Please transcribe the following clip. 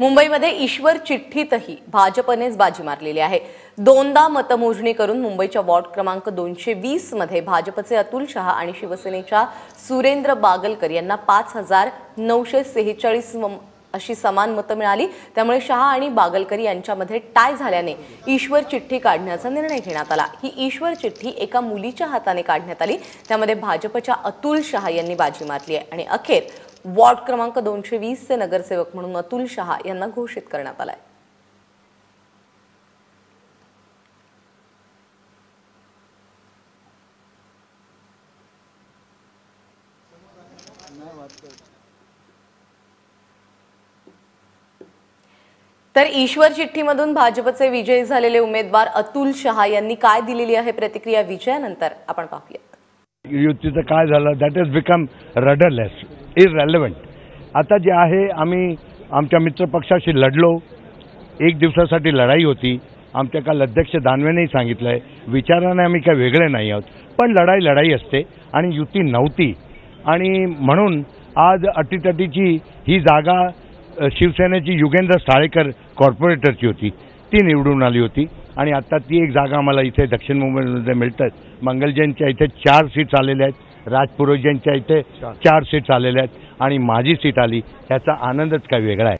मुंबईमध्ये ईश्वर चिठ्ठीतही भाजपनेच बाजी मारलेली आहे। दोनदा मतमोजणी करून मुंबईच्या वॉर्ड क्रमांक 220 मध्ये भाजपचे अतुल शहा आणि शिवसेनेच्या सुरेंद्र बागलकर यांना 5946 अशी समान मतं मिळाली। त्यामुळे शहा आणि बागलकर यांच्यामध्ये टाय झाल्याने ईश्वर चिठ्ठी काढण्याचा निर्णय घेण्यात आला। ही ईश्वर चिठ्ठी एका मुलीच्या हाताने काढण्यात आली। त्यामध्ये भाजपच्या अतुल शहा यांनी बाजी मारली आहे आणि अखेर वॉर्ड क्रमांक 220 चे नगरसेवक म्हणून अतुल शहा यांना घोषित करण्यात आले। तर ईश्वर चिठ्ठीमधून भाजपचे विजयी झालेले उमेदवार अतुल शहा यांनी काय दिलेली आहे प्रतिक्रिया विजयानंतर आपण पाहूया। युतीचं काय झालं दॅट इज बिकम रडरलेस इररेलेव्हंट। आता जे आहे आम्ही आमच्या मित्रपक्षाशी लढलो, एक दिवसासाठी लढाई होती। आमच्या काल अध्यक्ष दानवेनेही सांगितलंय विचाराने आम्ही काही वेगळे नाही आहोत, पण लढाई असते आणि युती नव्हती आणि म्हणून आज अटीतटीची ही जागा शिवसेनेची युगेंद्र साळेकर कॉर्पोरेटरची होती, ती निवडून आली होती आणि आता ती एक जागा आम्हाला इथे दक्षिण मुंबईमध्ये मिळतात। मंगलजैनच्या इथे 4 सीट्स आलेल्या आहेत, राजपुरोहितांच्या इथे 4 सीट्स आलेल्या आहेत आणि माझी सीट आली, याचा आनंदच काही वेगळा आहे।